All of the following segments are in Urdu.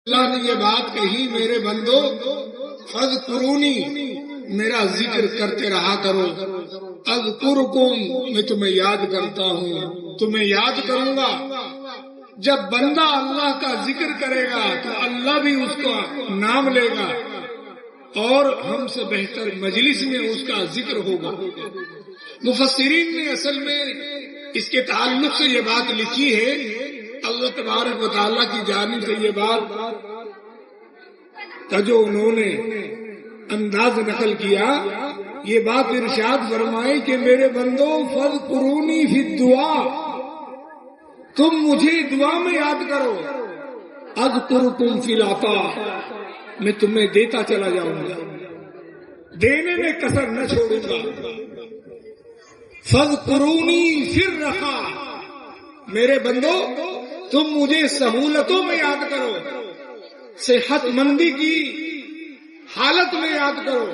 اللہ نے یہ بات کہی میرے بندو فاذکرونی میرا ذکر کرتے رہا کرو، اذکرکم میں تمہیں یاد کرتا ہوں، تمہیں یاد کروں گا۔ جب بندہ اللہ کا ذکر کرے گا تو اللہ بھی اس کا نام لے گا اور ہم سے بہتر مجلس میں اس کا ذکر ہوگا۔ مفسرین نے اصل میں اس کے تعلق سے یہ بات لکھی ہے، اللہ تبارک و تعالیٰ کی جانب سے یہ بات کا جو انہوں نے انداز نقل کیا، یہ بات ارشاد فرمائی کہ میرے بندو فاذکرونی فی الدعا، تم مجھے دعا میں یاد کرو، اذکرکم فی العطا، میں تمہیں دیتا چلا جاؤں گا، دینے میں کسر نہ چھوڑوں گا۔ فاذکرونی فی الرخا، میرے بندو تم مجھے سہولتوں میں یاد کرو، صحت مندی کی حالت میں یاد کرو،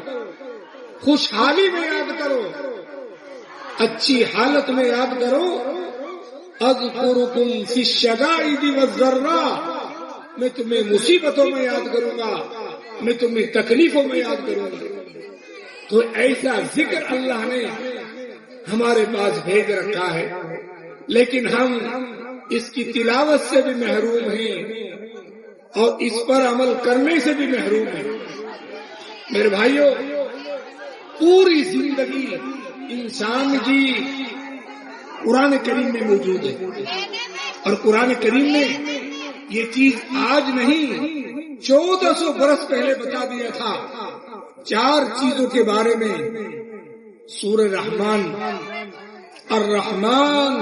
خوشحالی میں یاد کرو، اچھی حالت میں یاد کرو۔ اذکرکم فی الشدائد والضراء، میں تمہیں مصیبتوں میں یاد کروں گا، میں تمہیں تکلیفوں میں یاد کروں گا۔ تو ایسا ذکر اللہ نے ہمارے پاس بھیج رکھا ہے، لیکن ہم اس کی تلاوت سے بھی محروم ہیں اور اس پر عمل کرنے سے بھی محروم ہیں۔ میرے بھائیوں، پوری زندگی انسان کی قرآن کریم میں موجود ہے، اور قرآن کریم نے یہ چیز آج نہیں 1400 برس پہلے بتا دیا تھا۔ 4 چیزوں کے بارے میں سورہ رحمان، الرحمن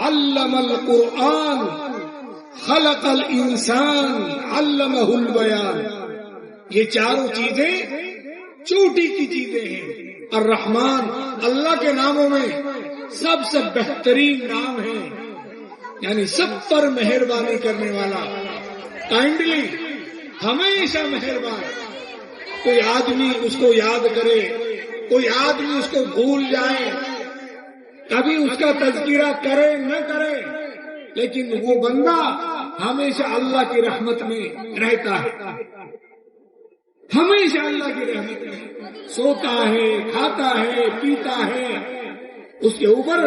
علم القرآن خلق الانسان علمہ البیان، یہ 4 چیزیں چوٹی کی چیزیں ہیں۔ الرحمن اللہ کے ناموں میں سب سے بہترین نام ہے، یعنی سب پر مہربانی کرنے والا، کائنڈلی، ہمیشہ مہربان۔ کوئی آدمی اس کو یاد کرے، کوئی آدمی اس کو بھول جائے، کبھی اس کا تذکرہ کرے نہ کرے، لیکن وہ بندہ ہمیشہ اللہ کی رحمت میں رہتا ہے، ہمیشہ اللہ کی رحمت میں سوتا ہے، کھاتا ہے، پیتا ہے، اس کے اوپر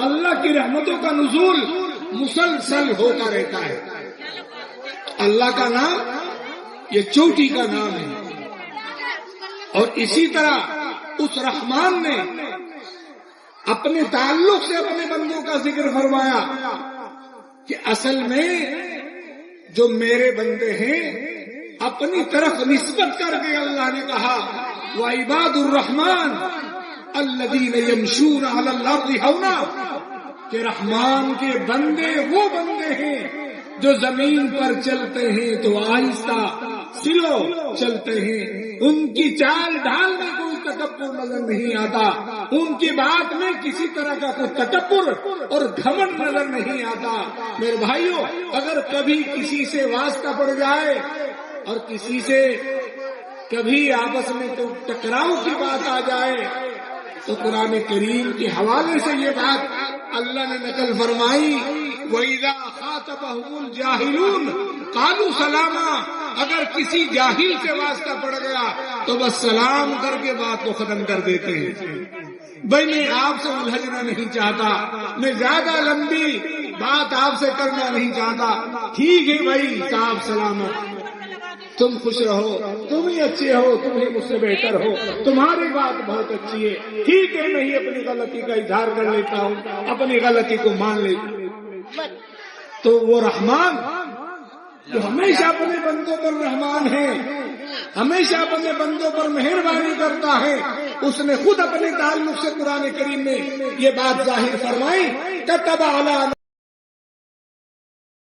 اللہ کی رحمتوں کا نزول مسلسل ہوتا رہتا ہے۔ اللہ کا نام یہ چوٹی کا نام ہے، اور اسی طرح اس رحمان نے اپنے تعلق سے اپنے بندوں کا ذکر فرمایا کہ اصل میں جو میرے بندے ہیں اپنی طرف نسبت کر کے اللہ نے کہا وعباد الرحمن الذین یمشون علی الارض ہونا، کہ رحمان کے بندے وہ بندے ہیں جو زمین پر چلتے ہیں تو آہستہ سلو چلتے ہیں، ان کی چال ڈھال میں کوئی تکبر نظر نہیں آتا، ان کی بات میں کسی طرح کا کوئی تکبر اور گھمنڈ نظر نہیں آتا۔ میرے بھائیوں، اگر کبھی کسی سے واسطہ پڑ جائے اور کسی سے کبھی آپس میں تو ٹکراؤ کی بات آ جائے تو قرآن کریم کے حوالے سے یہ بات اللہ نے نقل فرمائی، وَإِذَا خَاطَبَهُمُ الْجَاهِلُونَ قَالُوا سَلَامًا، اگر کسی جاہل سے واسطہ پڑ گیا تو بس سلام کر کے بات کو ختم کر دیتے ہیں۔ بھائی میں آپ سے الجھنا نہیں چاہتا، میں زیادہ لمبی بات آپ سے کرنا نہیں چاہتا، ٹھیک ہے بھائی صاحب سلامت، تم خوش رہو، تم ہی اچھے ہو، تم ہی مجھ سے بہتر ہو، تمہاری بات بہت اچھی ہے، ٹھیک ہے میں ہی اپنی غلطی کا اظہار کر لیتا ہوں، اپنی غلطی کو مان لیتا ہوں۔ تو وہ رحمان جو ہمیشہ اپنے بندوں پر رحمان ہے، ہمیشہ اپنے بندوں پر مہربانی کرتا ہے، اس نے خود اپنے تعلق سے قرآن کریم میں یہ بات ظاہر فرمائی، کتب علی